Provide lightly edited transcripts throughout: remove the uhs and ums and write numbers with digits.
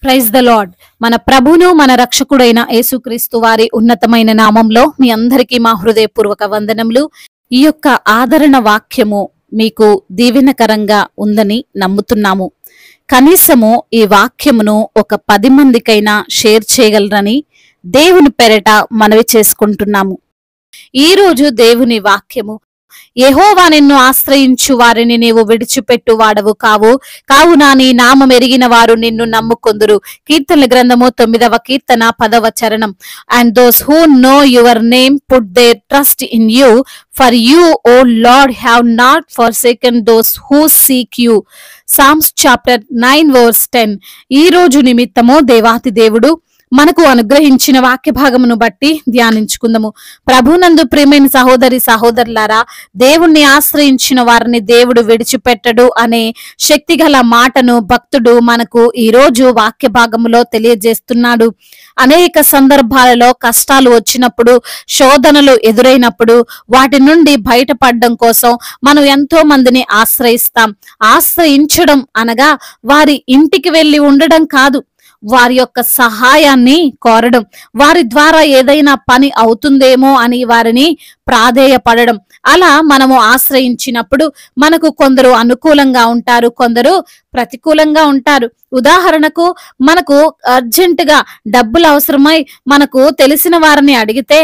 Praise the lord. మన ప్రభును మన రక్షకుడైన యేసుక్రీస్తు వారి ఉన్నతమైన నామంలో మీ అందరికీ మా హృదయపూర్వక వందనములు. ఈ యొక్క ఆదరణ వాక్యము మీకు దీవెనకరంగా ఉందని నమ్ముతున్నాము. కనీసము ఈ వాక్యమును ఒక 10 మందికైనా షేర్ చేయగలరని దేవుని పేరట మనవి చేసుకుంటున్నాము. ఈ రోజు దేవుని వాక్యము, యెహోవా నిన్ను ఆశ్రయించు వారిని నీవు విడిచిపెట్టు వాడవు కావు, కావున నీ నామం ఎరిగిన వారు నిన్ను నమ్ముకొందురు. కీర్తనల గ్రంథము 9వ కీర్తన 10వ చరణం. And those who know your name put their trust in you, for you O Lord have not forsaken those who seek you. Psalms chapter 9 verse 10. ఈ రోజు నిమిత్తము దేవాతి దేవుడు మనకు అనుగ్రహించిన వాక్య భాగమును బట్టి ధ్యానించుకుందాము. ప్రభునందు ప్రియమైన సహోదరి సహోదరులారా, దేవుణ్ణి ఆశ్రయించిన వారిని దేవుడు విడిచిపెట్టడు అనే శక్తిగల మాటను భక్తుడు మనకు ఈ రోజు వాక్య భాగములో తెలియజేస్తున్నాడు. అనేక సందర్భాలలో కష్టాలు వచ్చినప్పుడు, శోధనలు ఎదురైనప్పుడు వాటి నుండి బయటపడడం కోసం మనం ఎంతో మందిని ఆశ్రయిస్తాం. ఆశ్రయించడం అనగా వారి ఇంటికి వెళ్ళి ఉండడం కాదు, వారి యొక్క సహాయాన్ని కోరడం, వారి ద్వారా ఏదైనా పని అవుతుందేమో అని వారిని ప్రాధేయపడడం. అలా మనము ఆశ్రయించినప్పుడు మనకు కొందరు అనుకూలంగా ఉంటారు, కొందరు ప్రతికూలంగా ఉంటారు. ఉదాహరణకు మనకు అర్జెంటుగా డబ్బులు అవసరమై మనకు తెలిసిన వారిని అడిగితే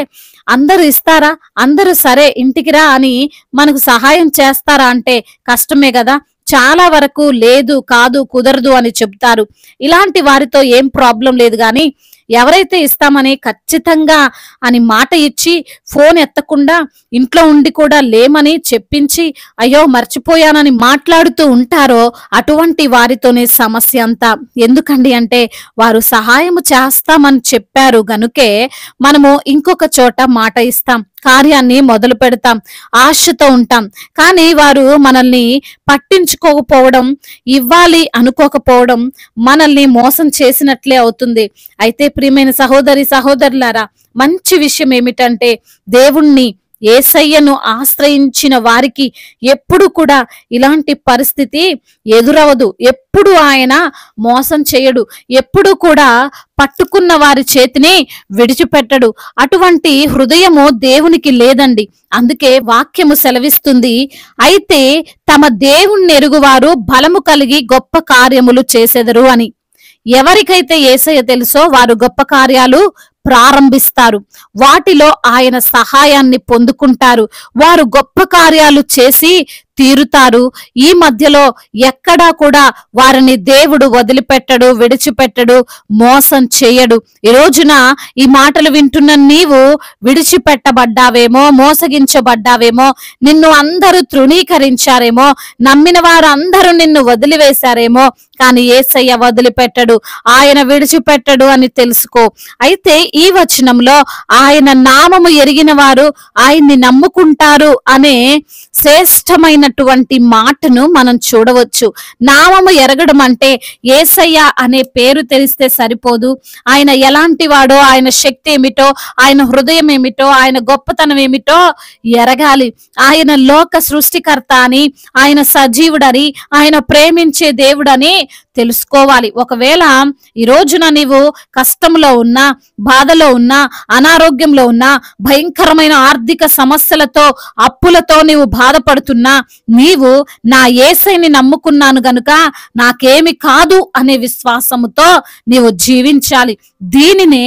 అందరూ ఇస్తారా? అందరూ సరే ఇంటికి రా అని మనకు సహాయం చేస్తారా అంటే కష్టమే కదా. చాలా వరకు లేదు, కాదు, కుదరదు అని చెప్తారు. ఇలాంటి వారితో ఏం ప్రాబ్లం లేదు. కానీ ఎవరైతే ఇస్తామని ఖచ్చితంగా అని మాట ఇచ్చి ఫోన్ ఎత్తకుండా ఇంట్లో ఉండి కూడా లేమని చెప్పించి అయ్యో మర్చిపోయానని మాట్లాడుతూ ఉంటారో అటువంటి వారితోనే సమస్య అంతా. ఎందుకండి అంటే వారు సహాయం చేస్తామని చెప్పారు గనుకే మనము ఇంకొక చోట మాట ఇస్తాం, కార్యాన్ని మొదలు పెడతాం, ఆశతో ఉంటాం. కానీ వారు మనల్ని పట్టించుకోకపోవడం, ఇవ్వాలి అనుకోకపోవడం మనల్ని మోసం చేసినట్లే అవుతుంది. అయితే ప్రియమైన సహోదరి సహోదరులారా, మంచి విషయం ఏమిటంటే దేవుణ్ణి యేసయ్యను ఆశ్రయించిన వారికి ఎప్పుడు కూడా ఇలాంటి పరిస్థితి ఎదురవదు. ఎప్పుడు ఆయన మోసం చేయడు, ఎప్పుడు కూడా పట్టుకున్న వారి చేతిని విడిచిపెట్టడు. అటువంటి హృదయము దేవునికి లేదండి. అందుకే వాక్యము సెలవిస్తుంది, అయితే తమ దేవుణ్ణి ఎరుగువారు బలము కలిగి గొప్ప కార్యములు చేసెదరు అని. ఎవరికైతే యేసయ్య తెలుసో వారు గొప్ప కార్యాలు ప్రారంభిస్తారు, వాటిలో ఆయన సహాయాన్ని పొందుకుంటారు, వారు గొప్ప కార్యాలు చేసి తీరుతారు. ఈ మధ్యలో ఎక్కడా కూడా వారిని దేవుడు వదిలిపెట్టడు, విడిచిపెట్టడు, మోసం చేయడు. ఈ రోజున ఈ మాటలు వింటున్న నీవు విడిచిపెట్టబడ్డావేమో, మోసగించబడ్డావేమో, నిన్ను అందరూ తృణీకరించారేమో, నమ్మిన వారు అందరూ నిన్ను వదిలివేశారేమో, కానీ యేసయ్య వదిలిపెట్టడు, ఆయన విడిచిపెట్టడు అని తెలుసుకో. అయితే ఈ వచనంలో ఆయన నామము ఎరిగిన వారు ఆయన్ని నమ్ముకుంటారు అనే శ్రేష్టమైనటువంటి మాటను మనం చూడవచ్చు. నామము ఎరగడం అంటే యేసయ్య అనే పేరు తెలిస్తే సరిపోదు. ఆయన ఎలాంటి వాడో, ఆయన శక్తి ఏమిటో, ఆయన హృదయం ఏమిటో, ఆయన గొప్పతనం ఏమిటో ఎరగాలి. ఆయన లోక సృష్టికర్త అని, ఆయన సజీవుడని, ఆయన ప్రేమించే దేవుడని తెలుసుకోవాలి. ఒకవేళ ఈ రోజున నీవు కష్టంలో ఉన్నా, బాధలో ఉన్నా, అనారోగ్యంలో ఉన్నా, భయంకరమైన ఆర్థిక సమస్యలతో, అప్పులతో నీవు బాధపడుతున్నా, నీవు నా యేసయ్యని నమ్ముకున్నాను గనుక నాకేమి కాదు అనే విశ్వాసముతో నీవు జీవించాలి. దీనినే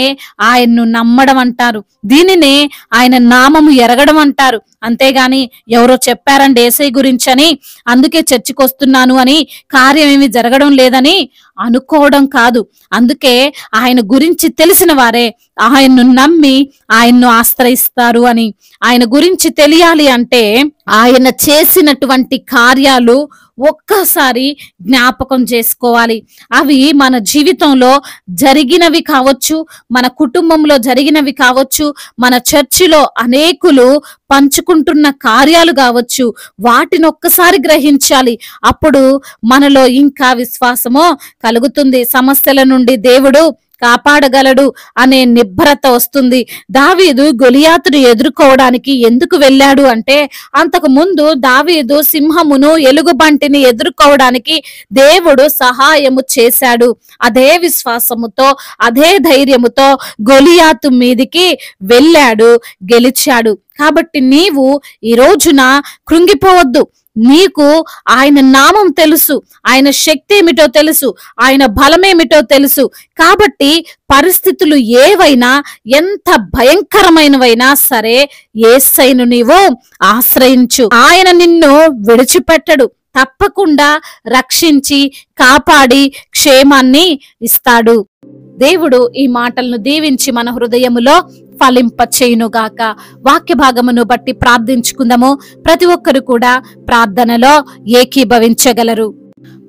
ఆయన్ను నమ్మడం అంటారు, దీనినే ఆయన నామము ఎరగడం అంటారు. అంతేగాని ఎవరో చెప్పారండి యేసయ్య గురించని అందుకే చర్చికి వస్తున్నాను అని, కార్యం ఏమి జరగడం లేదని అనుకోవడం కాదు. అందుకే ఆయన గురించి తెలిసిన వారే ఆయన్ను నమ్మి ఆయన్ను ఆశ్రయిస్తారు అని. ఆయన గురించి తెలియాలి అంటే ఆయన చేసినటువంటి కార్యాలు ఒక్కసారి జ్ఞాపకం చేసుకోవాలి. అవి మన జీవితంలో జరిగినవి కావచ్చు, మన కుటుంబంలో జరిగినవి కావచ్చు, మన చర్చిలో అనేకులు పంచుకుంటున్న కార్యాలు కావచ్చు. వాటిని ఒక్కసారి గ్రహించాలి. అప్పుడు మనలో ఇంకా విశ్వాసము కలుగుతుంది. సమస్యల నుండి దేవుడు కాపాడగలడు అనే నిబ్బరత వస్తుంది. దావీదు గొలియాతును ఎదుర్కోవడానికి ఎందుకు వెళ్ళాడు అంటే, అంతకు ముందు దావీదు సింహమును ఎలుగుబంటిని వీటన్నింటిని ఎదుర్కోవడానికి దేవుడు సహాయము చేశాడు. అదే విశ్వాసముతో, అదే ధైర్యముతో గొలియాతు మీదికి వెళ్ళాడు, గెలిచాడు. కాబట్టి నీవు ఈ రోజున కృంగిపోవద్దు. నీకు ఆయన నామం తెలుసు, ఆయన శక్తి ఏమిటో తెలుసు, ఆయన బలమేమిటో తెలుసు. కాబట్టి పరిస్థితులు ఏవైనా, ఎంత భయంకరమైనవైనా సరే, యేసయ్యను నీవు ఆశ్రయించు. ఆయన నిన్ను విడిచిపెట్టడు. తప్పకుండా రక్షించి కాపాడి క్షేమాన్ని ఇస్తాడు. దేవుడు ఈ మాటలను దీవించి మన హృదయములో ఫలింప చేయునుగాక. వాక్య భాగమును బట్టి ప్రార్థించుకుందాము. ప్రతి ఒక్కరు కూడా ప్రార్థనలో ఏకీభవించగలరు.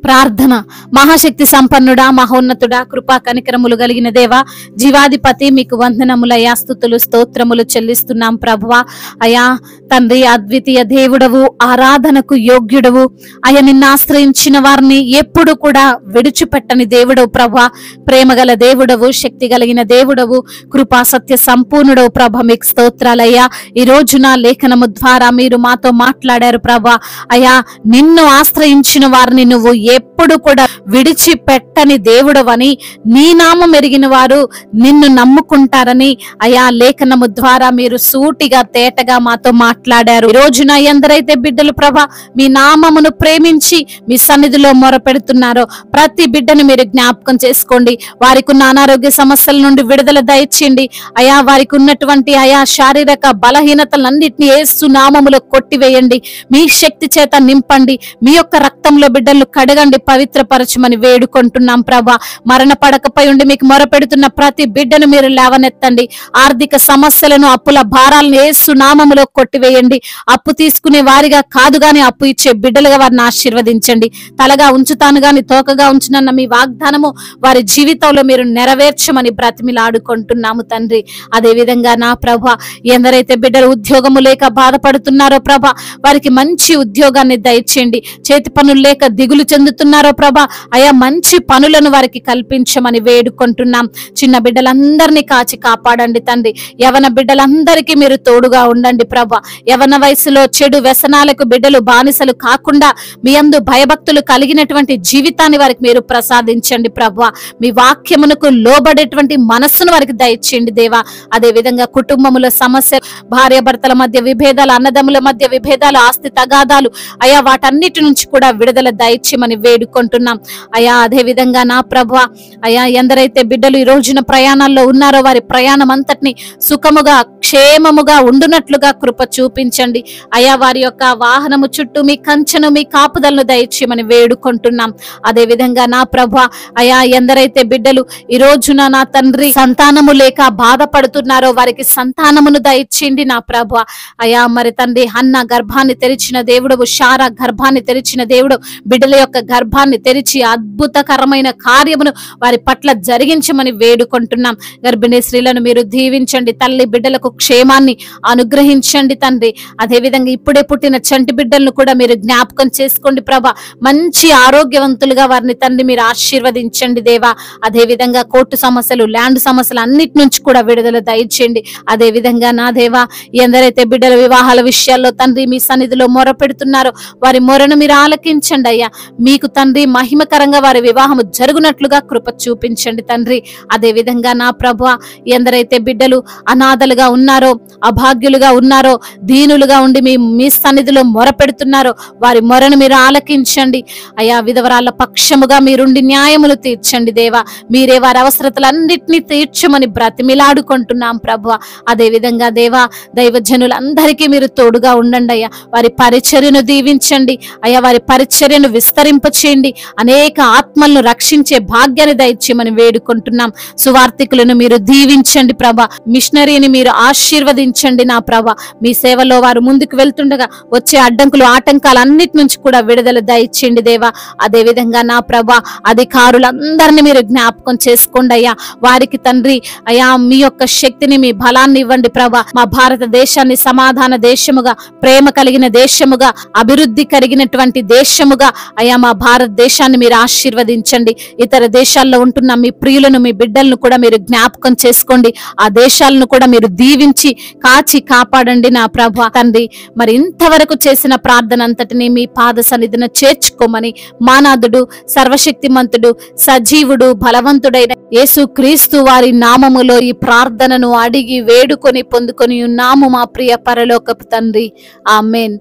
ప్రార్థన. మహాశక్తి సంపన్నుడా, మహోన్నతుడా, కృపా కనికరములు కలిగిన దేవా, జీవాధిపతి, మీకు వందనములయ్యా, స్తుతులు స్తోత్రములు చెల్లిస్తున్నాం ప్రభువా. అయా తండ్రి, అద్వితీయ దేవుడవు, ఆరాధనకు యోగ్యుడవు. అయ్యా నిన్ను ఆశ్రయించిన వారిని ఎప్పుడు కూడా విడిచిపెట్టని దేవుడవు ప్రభువా. ప్రేమగల దేవుడవు, శక్తి కలిగిన దేవుడవు, కృపా సత్య సంపూర్ణుడవు ప్రభ. మీకు స్తోత్రాలయ్యా. ఈ రోజున లేఖనము ద్వారా మీరు మాతో మాట్లాడారు ప్రభా. అయా నిన్ను ఆశ్రయించిన వారిని నువ్వు ఎప్పుడు కూడా విడిచిపెట్టని దేవుడవని, నీ నామం ఎరిగిన వారు నిన్ను నమ్ముకుంటారని అయా లేఖనము ద్వారా మీరు సూటిగా తేటగా మాతో మాట్లాడారు. ఈ రోజున ఎందరైతే బిడ్డలు ప్రభా మీ నామమును ప్రేమించి మీ సన్నిధిలో మొరపెడుతున్నారో ప్రతి బిడ్డను మీరు జ్ఞాపకం చేసుకోండి. వారికి ఉన్న అనారోగ్య సమస్యల నుండి విడుదల దయచేయండి. అయా వారికి ఉన్నటువంటి అయా శారీరక బలహీనతలన్నింటినీ యేసు నామములో కొట్టివేయండి. మీ శక్తి చేత నింపండి. మీ యొక్క రక్తంలో బిడ్డలు కడగండి, పవిత్రపరచమని వేడుకుంటున్నాం ప్రభా. మరణ పడకపై ఉండి మీకు మొరపెడుతున్న ప్రతి బిడ్డను మీరు లేవనెత్తండి. ఆర్థిక సమస్యలను, అప్పుల భారాలను యేసు నామములో కొట్టివేయండి. అప్పు తీసుకునే వారిగా కాదు గాని అప్పు ఇచ్చే బిడ్డలుగా వారిని ఆశీర్వదించండి. తలగా ఉంచుతాను గాని తోకగా ఉంచునన్న మీ వాగ్దానము వారి జీవితంలో మీరు నెరవేర్చమని బ్రతిమిలాడుకుంటున్నాము తండ్రి. అదే విధంగా నా ప్రభా, ఎందరైతే బిడ్డలు ఉద్యోగము లేక బాధపడుతున్నారో ప్రభా, వారికి మంచి ఉద్యోగాన్ని దయచేయండి. చేతి పనులు లేక దిగులు చెందుతున్నారో ప్రభా, అయా మంచి పనులను వారికి కల్పించమని వేడుకుంటున్నాం. చిన్న బిడ్డలందరినీ కాచి కాపాడండి తండ్రి. యవన బిడ్డలందరికీ మీరు తోడుగా ఉండండి ప్రభా. యవన వయసులో చెడు వ్యసనాలకు బిడ్డలు బానిసలు కాకుండా మీ యందు భయభక్తులు కలిగినటువంటి జీవితాన్ని వారికి మీరు ప్రసాదించండి ప్రభా. మీ వాక్యమునకు లోబడేటువంటి మనస్సును వారికి దయచేయండి దేవా. అదే విధంగా కుటుంబముల సమస్య, భార్యాభర్తల మధ్య విభేదాలు, అన్నదమ్ముల మధ్య విభేదాలు, ఆస్తి తగాదాలు, అయా వాటన్నిటి నుంచి కూడా విడుదల దయచేయమని వేడుకుంటున్నాం అయా. అదే విధంగా నా ప్రభువా, అయా ఎందరైతే బిడ్డలు ఈ రోజున ప్రయాణాల్లో ఉన్నారో వారి ప్రయాణం అంతటిని సుఖముగా క్షేమముగా ఉండునట్లుగా కృప చూపించండి అయా. వారి యొక్క వాహనము చుట్టూ మీ కంచెను, మీ కాపుదలను దయచేయమని వేడుకుంటున్నాం. అదే విధంగా నా ప్రభువా, అయా ఎందరైతే బిడ్డలు ఈ రోజున నా తండ్రి సంతానము లేక బాధపడుతున్నారో వారికి సంతానమును దయచేయండి నా ప్రభువా. అయా మరి తండ్రి హన్న గర్భాన్ని తెరిచిన దేవుడు, శారా గర్భాన్ని తెరిచిన దేవుడు, బిడ్డల యొక్క గర్భాన్ని తెరిచి అద్భుతకరమైన కార్యమును వారి పట్ల జరిగించమని వేడుకుంటున్నాం. గర్భిణీ స్త్రీలను మీరు దీవించండి. తల్లి బిడ్డలకు క్షేమాన్ని అనుగ్రహించండి తండ్రి. అదే విధంగా ఇప్పుడే పుట్టిన చంటి బిడ్డలను కూడా మీరు జ్ఞాపకం చేసుకోండి ప్రభా. మంచి ఆరోగ్యవంతులుగా వారిని తండ్రి మీరు ఆశీర్వదించండి దేవా. అదే విధంగా కోర్టు సమస్యలు, ల్యాండ్ సమస్యలు అన్నిటి నుంచి కూడా విడుదల దయచేయండి. అదే విధంగా నా దేవా, ఎందరైతే బిడ్డల వివాహాల విషయాల్లో తండ్రి మీ సన్నిధిలో మొర పెడుతున్నారో వారి మొరను మీరు ఆలకించండి అయ్యా. మీకు తండ్రి మహిమకరంగా వారి వివాహము జరుగునట్లుగా కృప చూపించండి తండ్రి. అదే విధంగా నా ప్రభువా, ఎందరైతే బిడ్డలు అనాథలుగా ఉన్నారో, అభాగ్యులుగా ఉన్నారో, దీనులుగా ఉండి మీ సన్నిధిలో మొర పెడుతున్నారో వారి మొరను మీరు ఆలకించండి అయ్యా. విధవరాల పక్షముగా మీరుండి న్యాయములు తీర్చండి దేవా. మీరే వారి అవసరతలన్నిటినీ తీర్చమని బ్రతిమిలాడుకుంటున్నాం ప్రభువా. అదే విధంగా దేవా, దైవజనులందరికీ మీరు తోడుగా ఉండండి అయ్యా. వారి పరిచర్యను దీవించండి అయ్యా. వారి పరిచర్యను విస్తరింపచేయండి. అనేక ఆత్మలను రక్షించే భాగ్యాన్ని దయచేయమని వేడుకుంటున్నాం. సువార్థికులను మీరు దీవించండి ప్రభా. మిషనరీని మీరు ఆశీర్వదించండి నా ప్రభా. మీ సేవలో వారు ముందుకు వెళ్తుండగా వచ్చే అడ్డంకులు, ఆటంకాలు అన్నిటి నుంచి కూడా విడుదల దయచేయండి దేవా. అదే విధంగా నా ప్రభా, అధికారులందరినీ మీరు జ్ఞాపకం చేసుకోండి అయ్యా. వారికి తండ్రి అయ్యా మీ యొక్క శక్తిని, మీ బలాన్ని ఇవ్వండి ప్రభా. మా భారతదేశాన్ని సమాధాన దేశముగా, ప్రేమ కలిగిన దేశముగా, అభివృద్ధి కలిగినటువంటి దేశముగా అయ్యా మా భారతదేశాన్ని మీరు ఆశీర్వదించండి. ఇతర దేశాల్లో ఉంటున్న మీ ప్రియులను, మీ బిడ్డలను కూడా మీరు జ్ఞాపకం చేసుకోండి. ఆ దేశాలను కూడా మీరు దీవించి కాచి కాపాడండి నా ప్రభు తండ్రి. మరి ఇంతవరకు చేసిన ప్రార్థన అంతటిని మీ పాద సన్నిధిన చేర్చుకోమని మానాథుడు, సర్వశక్తిమంతుడు, సజీవుడు, బలవంతుడైన యేసు క్రీస్తు వారి నామములో ఈ ప్రార్థనను అడిగి వేడుకొని పొందుకొని ఉన్నాము మా ప్రియ పరలోకపు తండ్రి. ఆమేన్.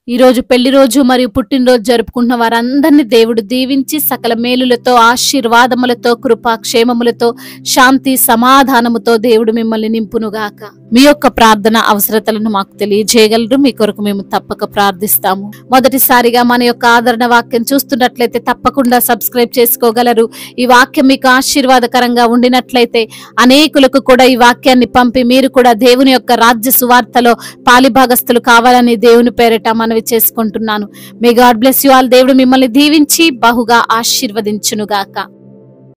ఈ రోజు పెళ్లి రోజు మరియు పుట్టినరోజు జరుపుకుంటున్న వారందరినీ దేవుడు దీవించి సకల మేలులతో, ఆశీర్వాదములతో, కృపా క్షేమములతో, శాంతి సమాధానముతో దేవుడు మిమ్మల్ని నింపునుగాక. మీ యొక్క ప్రార్థన అవసరతలను మాకు తెలియజేయగలరు. మీ కొరకు మేము తప్పక ప్రార్థిస్తాము. మొదటిసారిగా మన యొక్క ఆదరణ వాక్యం చూస్తున్నట్లయితే తప్పకుండా సబ్స్క్రైబ్ చేసుకోగలరు. ఈ వాక్యం మీకు ఆశీర్వాదకరంగా ఉండినట్లయితే అనేకులకు కూడా ఈ వాక్యాన్ని పంపి మీరు కూడా దేవుని యొక్క రాజ్య సువార్తలో పాలిభాగస్తులు కావాలని దేవుని పేరిట మనవి చేసుకుంటున్నాను. May God bless you all. దేవుడు మిమ్మల్ని దీవించి బహుగా ఆశీర్వదించునుగాక.